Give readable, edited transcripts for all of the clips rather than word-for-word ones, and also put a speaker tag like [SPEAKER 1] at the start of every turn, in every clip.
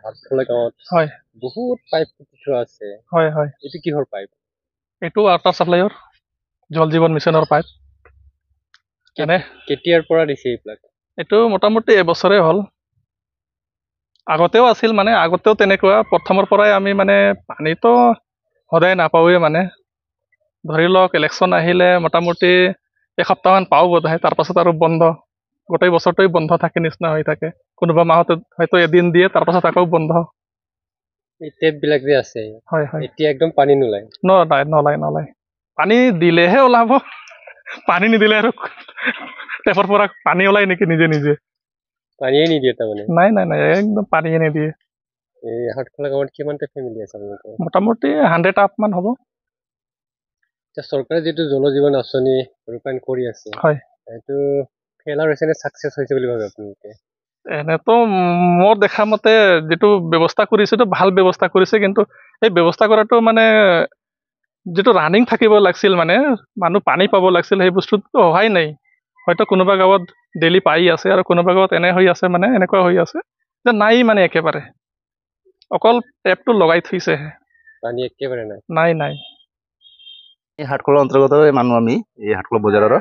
[SPEAKER 1] হাতখোলা গাঁৱত
[SPEAKER 2] হয়
[SPEAKER 1] বহুত পাইপ পুতি থোৱা আছে।
[SPEAKER 2] হয় হয়
[SPEAKER 1] এইটো কিহৰ পাইপ?
[SPEAKER 2] এইটো ৱাটাৰ ছাপ্লাইৰ জল জীৱন মিছনৰ পাইপ। এনে
[SPEAKER 1] কেতিয়াৰ পৰা দিছে এইবিলাক?
[SPEAKER 2] এইটো মোটামুটি এবছৰে হ'ল। আগতেও আছিল মানে আগতেও তেনেকুৱা প্ৰথমৰ পৰাই আমি মানে পানীতো সদায় নাপাওঁৱে মানে ধৰি লওক ইলেকশ্যন আহিলে মোটামুটি এসপ্তাহমান পাওঁ বোধহয়, তাৰপাছত আৰু বন্ধ, গোটেই বছৰটোৱে বন্ধ থাকে নিচিনা হৈ থাকে। কোনোবা মাহত হয়তো এদিন দিয়ে, তাৰপাছত আকৌ বন্ধ।
[SPEAKER 1] এই টেপ বিলাক যে আছে,
[SPEAKER 2] হয় হয়
[SPEAKER 1] এতিয়া একদম পানী নোলায়।
[SPEAKER 2] নলায় পানী দিলেহে ওলাব, পানী নিদিলে আৰু টেপৰ পৰা পানী ওলাই নেকি নিজে নিজে?
[SPEAKER 1] পানীয়ে নিদিয়ে তাৰমানে।
[SPEAKER 2] নাই একদম পানীয়ে নিদিয়ে।
[SPEAKER 1] এই হাতখোলা গাঁৱত কিমানটা ফেমিলি আছে আপোনালোকৰ?
[SPEAKER 2] মোটামুটি 100 আপ মান হ'ব।
[SPEAKER 1] এতিয়া চৰকাৰে যিটো জল জীৱন আঁচনি ৰূপায়ণ কৰি আছে,
[SPEAKER 2] হয়
[SPEAKER 1] এইটো ফেইলাৰ হৈছে নে ছাকচেছ হৈছে বুলি ভাবে আপোনালোকে?
[SPEAKER 2] এনেতো মোৰ দেখা মতে যিটো ব্যৱস্থা কৰিছে এইটো ভাল ব্যৱস্থা কৰিছে, কিন্তু এই ব্যৱস্থা কৰাটো মানে যিটো ৰানিং থাকিব লাগিছিল, মানে মানুহ পানী পাব লাগিছিল, সেই বস্তুটো অহাই নাই। হয়তো কোনোবা গাঁৱত ডেইলি পাই আছে আৰু কোনোবা গাঁৱত এনে হৈ আছে, মানে এনেকুৱা হৈ আছে যে নাই মানে একেবাৰে অকল টেপটো লগাই থৈছেহে,
[SPEAKER 1] পানী একেবাৰে নাই।
[SPEAKER 2] নাই।
[SPEAKER 3] এই হাটখোলা অন্তৰ্গত মানুহ আমি এই হাটখোলা বজাৰৰ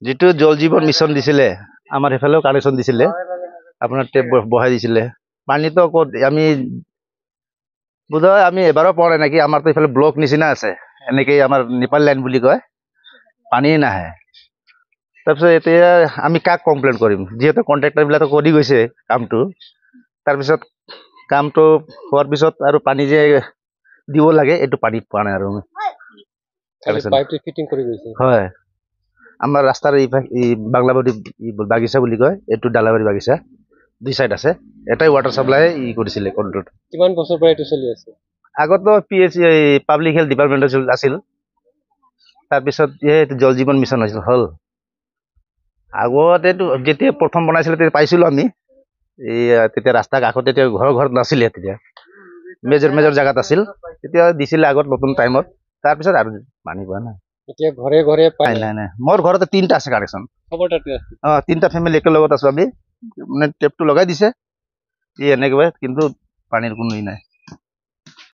[SPEAKER 3] যিটো জল জীৱন মিছন দিছিলে, আমাৰ সেইফালেও কানেকশ্যন দিছিলে, আপোনাৰ টেপ বহাই দিছিলে। পানীটো ক'ত আমি বোধহয় আমি এবাৰো পোৱা নাই নেকি। আমাৰতো এইফালে ব্লক নিচিনা আছে, এনেকেই আমাৰ নেপাল লাইন বুলি কয়, পানী নাহে। তাৰপিছত এতিয়া আমি কাক কমপ্লেইন কৰিম, যিহেতু কণ্ট্ৰেক্টৰবিলাকে কৰি গৈছে কামটো। তাৰপিছত কামটো হোৱাৰ পিছত আৰু পানী যে দিব লাগে এইটো পানী পোৱা নাই আৰু
[SPEAKER 1] পাইপটো ফিটিং কৰি গৈছে।
[SPEAKER 3] হয়, আমাৰ ৰাস্তাৰ এই বাংলাবাৰী বাগিচা বুলি কয়, এইটো ডালাবাৰী বাগিচা, 2 চাইড আছে। এটাই ৱাটাৰ চাপ্লাই কৰিছিলে কন্ট্ৰল।
[SPEAKER 1] কিমান বছৰ পৰা এইটো চলি আছে?
[SPEAKER 3] আগতো PHC পাব্লিক হেল্থ ডিপাৰ্টমেণ্ট আছিল, তাৰপিছত জল জীৱন মিছন হৈছিল হ'ল। আগতেতো যেতিয়া প্ৰথম বনাইছিলে তেতিয়া পাইছিলোঁ আমি, তেতিয়া ৰাস্তাৰ কাষত, তেতিয়া ঘৰত নাছিলে, তেতিয়া মেজৰ জেগাত আছিল, তেতিয়া দিছিলে আগত নতুন টাইমত। তাৰপিছত আৰু পানী পোৱা নাই।
[SPEAKER 1] এতিয়া ঘৰে ঘৰে
[SPEAKER 3] নাই মোৰ ঘৰতে 3টা আছে কানেকশ্যন। 3টা ফেমিলি একেলগত আছো আমি, মানে টেপটো লগাই দিছে এনেকৈ, কিন্তু পানীৰ কোনো নাই।